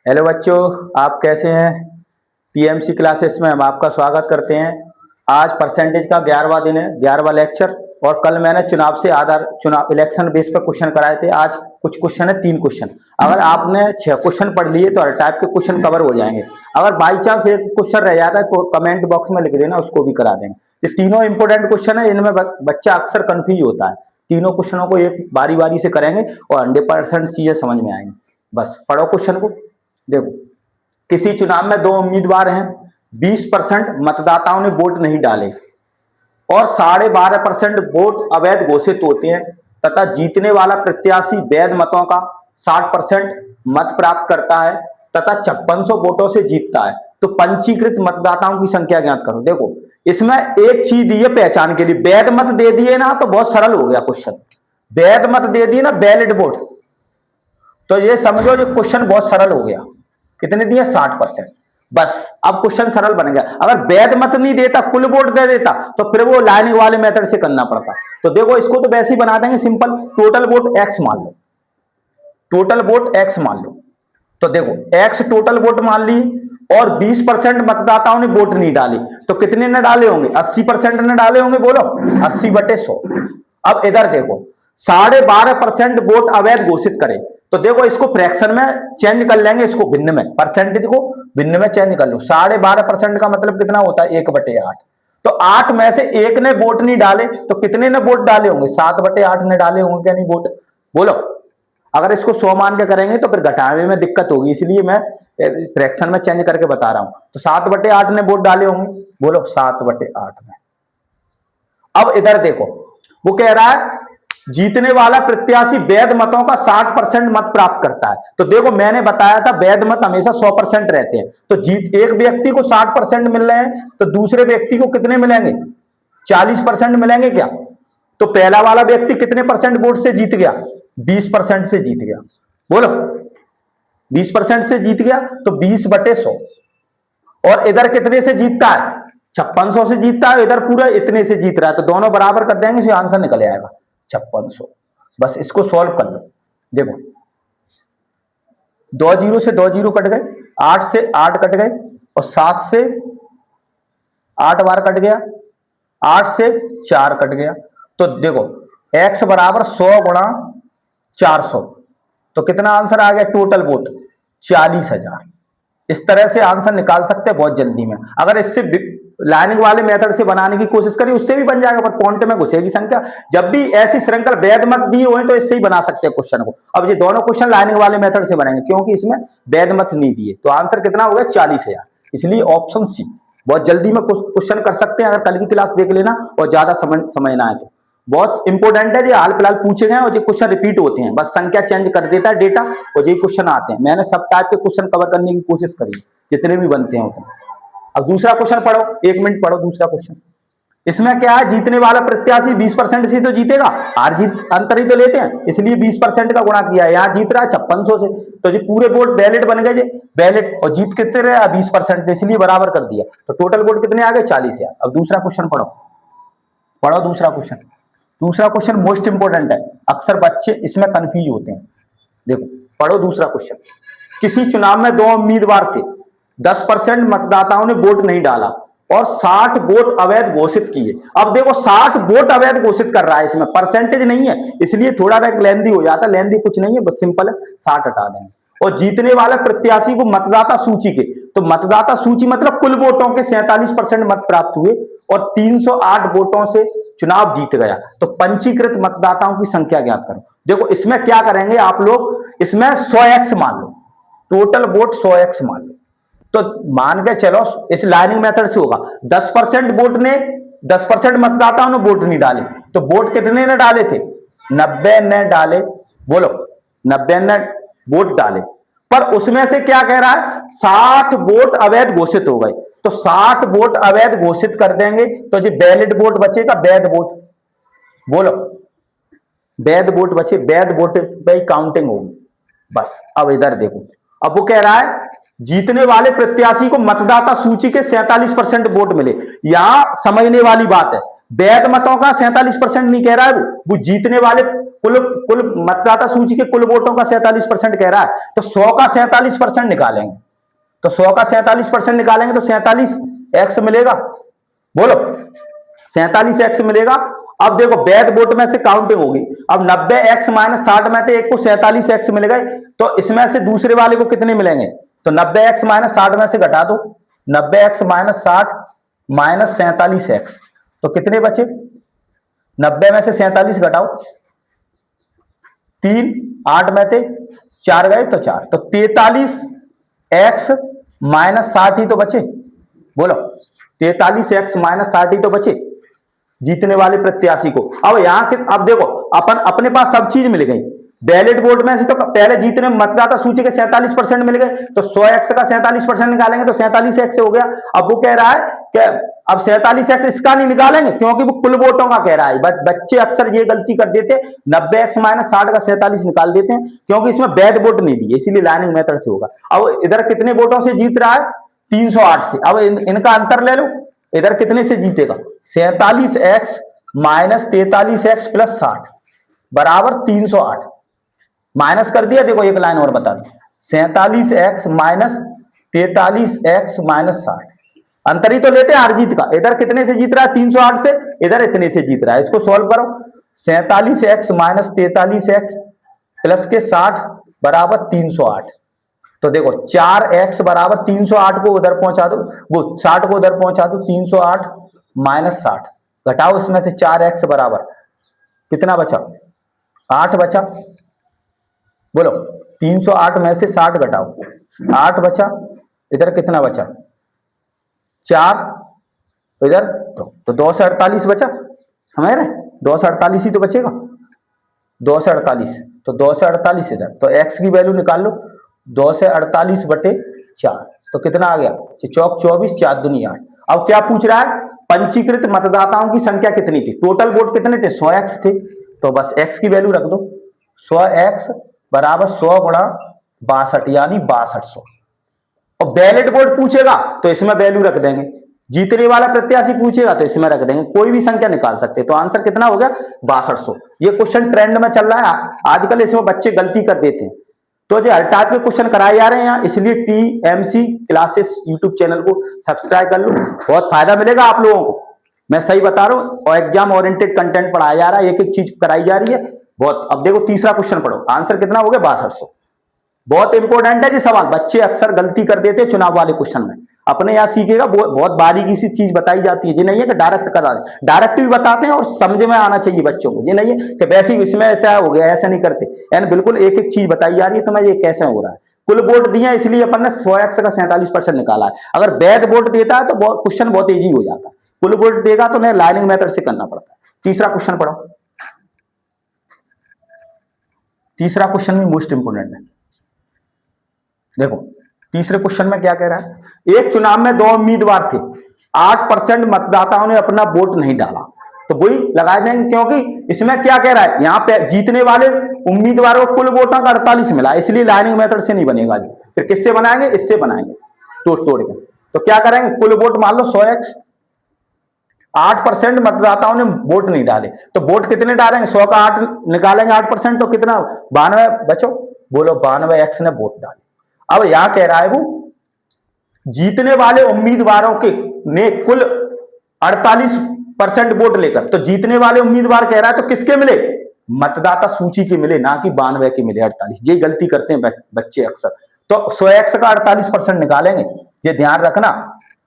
Hello बच्चों, आप कैसे हैं। टीएमसी क्लासेस में हम आपका स्वागत करते हैं। आज परसेंटेज का 11वां दिन है, 11वां लेक्चर। और कल मैंने चुनाव इलेक्शन बेस पर क्वेश्चन कराए थे। आज कुछ क्वेश्चन है, 3 क्वेश्चन। अगर आपने 6 क्वेश्चन पढ़ लिए तो हर टाइप के क्वेश्चन कवर हो जाएंगे। अगर बाई चांस एक क्वेश्चन रह जाता है तो कमेंट बॉक्स में लिख देना, उसको भी करा देंगे। ये तीनों इंपोर्टेंट क्वेश्चन है, इनमें बच्चा अक्सर कंफ्यूज होता है। तीनों क्वेश्चनों को एक बारी बारी से करेंगे और 100% चीजें समझ में आएंगी। बस पढ़ो क्वेश्चन को। देखो, किसी चुनाव में 2 उम्मीदवार हैं। 20% मतदाताओं ने वोट नहीं डाले और 12.5% वोट अवैध घोषित होते हैं तथा जीतने वाला प्रत्याशी वैध मतों का 60% मत प्राप्त करता है तथा 5600 वोटों से जीतता है। तो पंजीकृत मतदाताओं की संख्या ज्ञात करो। देखो, इसमें एक चीज दी है पहचान के लिए। वैध मत दे दिए ना तो बहुत सरल हो गया क्वेश्चन। वैध मत दे दिए ना, वैलिड वोट, तो ये समझो ये क्वेश्चन बहुत सरल हो गया। कितने दिए? 60%। बस अब क्वेश्चन सरल बन गया। अगर वैध मत नहीं देता, कुल वोट दे देता, तो फिर वो लाइनिंग वाले मेथड से करना पड़ता। तो देखो, इसको तो वैसे ही बना देंगे सिंपल। टोटल वोट एक्स मान लो, टोटल वोट एक्स मान लो। तो देखो, एक्स टोटल वोट मान ली और 20% मतदाताओं ने वोट नहीं डाली, तो कितने ने डाले होंगे? 80% ने डाले होंगे। बोलो, 80/100। अब इधर देखो, 12.5% वोट अवैध घोषित करे। तो देखो, इसको फ्रैक्शन में चेंज कर लेंगे, इसको भिन्न में, परसेंटेज को भिन्न में चेंज कर लो। 12.5% का मतलब कितना होता है? 1/8। तो 8 में से एक ने वोट नहीं डाले, तो कितने ने वोट डाले होंगे? 7/8 ने डाले होंगे क्या नहीं वोट? बोलो। अगर इसको 100 मान के करेंगे तो फिर घटाने में दिक्कत होगी, इसलिए मैं फ्रैक्शन में चेंज करके बता रहा हूं। तो 7/8 ने वोट डाले होंगे। बोलो, 7/8 में। अब इधर देखो, वो कह रहा है जीतने वाला प्रत्याशी वैध मतों का 60% मत प्राप्त करता है। तो देखो, मैंने बताया था वैध मत हमेशा 100% रहते हैं। तो जीत एक व्यक्ति को 60% मिल रहे हैं, तो दूसरे व्यक्ति को कितने मिलेंगे? 40% मिलेंगे क्या? तो पहला वाला व्यक्ति कितने परसेंट वोट से जीत गया? 20% से जीत गया। बोलो, 20% से जीत गया, तो 20/100। और इधर कितने से जीतता है? 5600 से जीतता है। इधर पूरा इतने से जीत रहा है, तो दोनों बराबर कर देंगे, इसलिए आंसर निकल आएगा 5600। बस इसको सॉल्व कर लो। देखो, 2 जीरो से 2 जीरो कट गए, 8 से 8 कट गए, और 7 से 8 बार कट गया, 8 से 4 कट गया। तो देखो, x बराबर 100 गुणा 400, तो कितना आंसर आ गया? Total vote 40,000। इस तरह से आंसर निकाल सकते हैं बहुत जल्दी में। अगर इससे लाइनिंग वाले मेथड से बनाने की कोशिश करी, उससे भी बन जाएगा, पर पॉइंट में घुसेगी संख्या। जब भी ऐसी श्रृंखला वैध मत दी हुए तो इससे ही बना सकते हैं क्वेश्चन को। अब ये दोनों क्वेश्चन लाइनिंग वाले मेथड से बनेंगे, क्योंकि इसमें वैध मत नहीं दिए। तो आंसर कितना हो गया? 40,000। इसलिए ऑप्शन सी। बहुत जल्दी में क्वेश्चन कर सकते हैं, अगर कल की क्लास देख लेना और ज्यादा समझना है तो। बहुत इंपॉर्टेंट है, ये हाल फिलहाल पूछे गए और ये क्वेश्चन रिपीट होते हैं, बस संख्या चेंज कर देता है डेटा और ये क्वेश्चन आते हैं। मैंने सब टाइप के क्वेश्चन कवर करने की कोशिश करी, जितने भी बनते हैं उतने। अब दूसरा क्वेश्चन पढ़ो, 1 मिनट पढ़ो दूसरा क्वेश्चन। इसमें क्या है? जीतने वाला प्रत्याशी 20% से तो जीतेगा, हार जीत अंतर ही तो लेते हैं, इसलिए 20% का गुणा किया है। यहाँ जीत रहा है 5600 से, तो ये पूरे वोट वैलिड बन गए, वैलिड, और जीत कितने रहे? 20%, इसलिए बराबर कर दिया। तो टोटल वोट कितने आ गए? 40,000। अब दूसरा क्वेश्चन पढ़ो, पढ़ो दूसरा क्वेश्चन। दूसरा क्वेश्चन मोस्ट इंपोर्टेंट है, अक्सर बच्चे इसमें कंफ्यूज होते हैं। देखो, पढ़ो दूसरा क्वेश्चन। किसी चुनाव में 2 उम्मीदवार थे, 10% मतदाताओं ने वोट नहीं डाला और 60 वोट अवैध घोषित किए। अब देखो, 60 वोट अवैध घोषित कर रहा है, इसमें परसेंटेज नहीं है, इसलिए थोड़ा लेंदी हो जाता है। लेंदी कुछ नहीं है, बस सिंपल है, 60 हटा देंगे। और जीतने वाले प्रत्याशी को मतदाता सूची के, तो मतदाता सूची मतलब कुल वोटों के 47% मत प्राप्त हुए और 308 वोटों से चुनाव जीत गया। तो पंजीकृत मतदाताओं की संख्या ज्ञात करो। देखो, इसमें क्या करेंगे आप लोग? इसमें 100x मान लो, टोटल वोट 100x मान लो। तो मान के चलो, इस लाइनिंग मेथड से होगा। 10% वोट ने, 10% मतदाताओं ने वोट नहीं डाले, तो वोट कितने ने डाले थे? 90 ने डाले। बोलो, 90 ने वोट डाले, पर उसमें से क्या कह रहा है? 60 वोट अवैध घोषित हो गए। तो 60 वोट अवैध घोषित कर देंगे तो जो वैलिड वोट बचेगा, वैध वोट। बोलो, वैध वोट बचे, वैध वोट पे काउंटिंग होगी। बस अब इधर देखो, अब वो कह रहा है जीतने वाले प्रत्याशी को मतदाता सूची के 47% वोट मिले। यहां समझने वाली बात है, वैध मतों का 47% नहीं कह रहा है, वो जीतने वाले कुल कुल मतदाता सूची के कुल वोटों का 47% कह रहा है, तो 100 का 47% निकालेंगे। तो 100 का 47% निकालेंगे तो 47x मिलेगा। बोलो 47x मिलेगा। अब देखो वैध वोट में से काउंटिंग होगी। अब 90x माइनस 60 में से एक को 47x मिल गए, तो इसमें से दूसरे वाले को कितने मिलेंगे? तो 90x माइनस 60 में से घटा दो, 90x माइनस 60 माइनस 47x, तो कितने बचे? 90 में से 47 घटाओ, 3, 8 में से 4 गए तो 4, तो 43x माइनस 60 ही तो बचे। बोलो 43x माइनस 60 ही तो बचे जीतने वाले प्रत्याशी को। अब यहां के अब देखो अपन अपने पास सब चीज मिल गई। बैलेट वोट में से तो पहले जीतने मतदाता सूची के 47% मिल गए, तो 100x का 47% निकालेंगे तो 47x हो गया। अब वो कह रहा है कि अब 47x इसका नहीं निकालेंगे क्योंकि वो कुल वोटों का कह रहा है। बच्चे अक्सर ये गलती कर देते, 90x माइनस 60 का 47 निकाल देते हैं क्योंकि इसमें बैड वोट नहीं दिए, इसीलिए लाइनिंग मेथड से होगा। अब इधर कितने वोटों से जीत रहा है? 308 से। अब इनका अंतर ले लो, इधर कितने से जीतेगा? 47x माइनस 43x प्लस 60 बराबर 308। माइनस कर दिया, देखो एक लाइन और बता दो, 47x माइनस 43x माइनस 60, अंतर ही तो लेते हैं हार जीत का। इधर कितने से जीत रहा है? 308 से, इधर इतने से जीत रहा है। इसको सॉल्व करो, 47x माइनस 43x प्लस के 60 बराबर 308। तो देखो 4x बराबर 308 को उधर पहुंचा दो, वो 60 को उधर पहुंचा दो, 308 माइनस 60 घटाओ, इसमें से 4x बराबर कितना बचा? 8 बचा। बोलो 308 में से 60 घटाओ, 8 बचा। इधर कितना बचा? 4, इधर तो 2 से 48 बचा। समझ रहे? 2 से 48 ही तो बचेगा, 2 से 48, तो 2 से 48 इधर, तो x की वैल्यू निकाल लो, 2 से 48 बटे 4, तो कितना आ गया? चौक 24, 4 दूनी 8। अब क्या पूछ रहा है? पंजीकृत मतदाताओं की संख्या कितनी थी? टोटल वोट कितने थे? 100x थे, तो बस x की वैल्यू रख दो, 100x बराबर 100 गुणा 62 यानी 6200। और बैलेट वोट पूछेगा तो इसमें वैल्यू रख देंगे, जीतने वाला प्रत्याशी पूछेगा तो इसमें रख देंगे, कोई भी संख्या निकाल सकते। तो आंसर कितना हो गया? 6200। ये क्वेश्चन ट्रेंड में चल रहा है आजकल, इसमें बच्चे गलती कर देते हैं। तो जो हर टाइप के क्वेश्चन कराए जा रहे हैं यहाँ, इसलिए टीएमसी क्लासेस यूट्यूब चैनल को सब्सक्राइब कर लो, बहुत फायदा मिलेगा आप लोगों को। मैं सही बता रहा हूँ, और एग्जाम ओरिएंटेड कंटेंट पढ़ाया जा रहा है, एक एक चीज कराई जा रही है बहुत। अब देखो तीसरा क्वेश्चन पढ़ो, आंसर कितना हो गया? 6200। बहुत इंपॉर्टेंट है जी सवाल, बच्चे अक्सर गलती कर देते हैं चुनाव वाले क्वेश्चन में। अपने यहाँ सीखेगा, बहुत बारीकी सी चीज बताई जाती है। ये नहीं है कि डायरेक्ट करा दे, डायरेक्ट भी बताते हैं और समझ में आना चाहिए बच्चों को। ये नहीं है कि वैसे ही इसमें ऐसा हो गया, ऐसा नहीं करते। यानी बिल्कुल एक एक चीज बताई जा रही है, तो मैं ये कैसे हो रहा है। कुल वोट दिया इसलिए अपन ने 100x का 47% निकाला है। अगर वैध वोट देता है तो क्वेश्चन बहुत ईजी हो जाता है, कुल वोट देगा तो लाइनिंग मेथड से करना पड़ता है। तीसरा क्वेश्चन पढ़ो, तीसरा क्वेश्चन भी मोस्ट इंपोर्टेंट है। देखो तीसरे क्वेश्चन में क्या कह रहा है? एक चुनाव में 2 उम्मीदवार थे, 8% मतदाताओं ने अपना वोट नहीं डाला, तो वही लगा देंगे क्योंकि इसमें क्या कह रहा है? यहाँ पे जीतने वाले उम्मीदवारों को कुल वोटों का 48 मिला, इसलिए लाइनिंग मेथड से नहीं बनेगा जी। फिर किससे बनाएंगे? इससे बनाएंगे, तोड़ तोड़ के। तो क्या करेंगे? कुल वोट मान लो 100x, 8% मतदाताओं ने वोट नहीं डाले, तो वोट कितने डालेंगे? 100 का 8 निकालेंगे 8%, तो कितना? 92 बचो। बोलो 92x ने वोट डाले। अब यहां कह रहा है वो जीतने वाले उम्मीदवारों के ने कुल 48% वोट लेकर, तो जीतने वाले उम्मीदवार कह रहा है तो किसके मिले? मतदाता सूची के मिले, ना कि 92 के मिले 48। ये गलती करते हैं बच्चे अक्सर। तो 100x का 48% निकालेंगे, ये ध्यान रखना,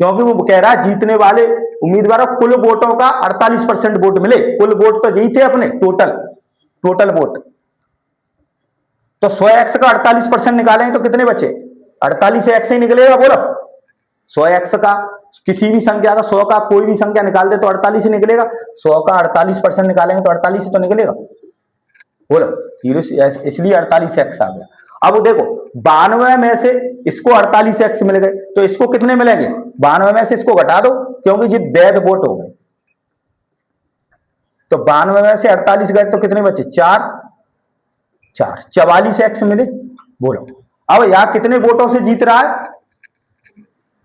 क्योंकि वो कह रहा है जीतने वाले उम्मीदवारों कुल वोटों का 48% वोट मिले। कुल वोट तो यही थे अपने, टोटल वोट। तो 100x का 48% निकालेंगे तो कितने बचे? 48 से x ही निकलेगा। बोलो 100x का किसी भी संख्या का, 100 का कोई भी संख्या निकाल दे तो 48 ही निकलेगा। 100 का 48% निकालेंगे तो 48 ही तो निकलेगा। बोलो इसलिए 48x आ गया। अब देखो 92 में से इसको 48x मिल गए, तो इसको कितने मिलेंगे? 92 में से इसको घटा दो क्योंकि ये वैध वोट हो गए। तो 92 में से 48 गए तो कितने बचे? 4, 44x मिले। बोलो अब यहां कितने वोटों से जीत रहा है?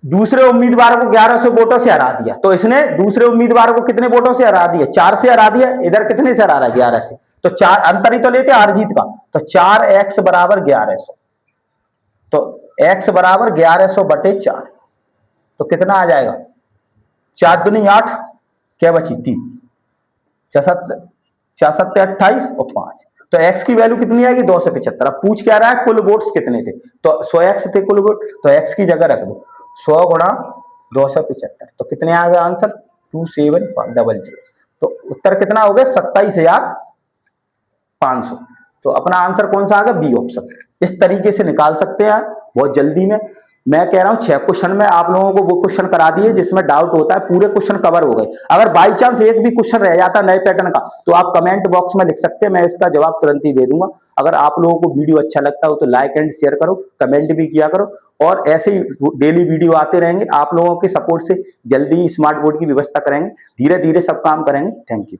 दूसरे उम्मीदवार को 1100 वोटों से हरा दिया, तो इसने दूसरे उम्मीदवार को कितने वोटों से हरा दिया? 4 से हरा दिया। इधर कितने से हरा रहा है? 11 से। तो चार अंतर ही तो लेते आर जीत का, तो 4x बराबर 1100, तो x बराबर 1100 बटे 4, तो कितना आ जाएगा, 4 दूनी 8, क्या बची 3, 4 28 और 5, तो x की वैल्यू कितनी आएगी 275। अब पूछ क्या रहा है कुल वोट्स कितने थे, तो 100x थे कुल वोट, तो x की जगह रख दो 100 गुणा 275, तो कितने आ गया आंसर 2700, तो उत्तर कितना हो गया 27,500। तो अपना आंसर कौन सा आ गया, बी ऑप्शन। इस तरीके से निकाल सकते हैं बहुत जल्दी में। मैं कह रहा हूं 6 क्वेश्चन में आप लोगों को वो क्वेश्चन करा दिए जिसमें डाउट होता है, पूरे क्वेश्चन कवर हो गए। अगर बाई चांस एक भी क्वेश्चन रह जाता नए पैटर्न का तो आप कमेंट बॉक्स में लिख सकते हैं, मैं इसका जवाब तुरंत ही दे दूंगा। अगर आप लोगों को वीडियो अच्छा लगता हो तो लाइक एंड शेयर करो, कमेंट भी किया करो, और ऐसे ही डेली वीडियो आते रहेंगे। आप लोगों के सपोर्ट से जल्दी स्मार्ट बोर्ड की व्यवस्था करेंगे, धीरे धीरे सब काम करेंगे। Thank you.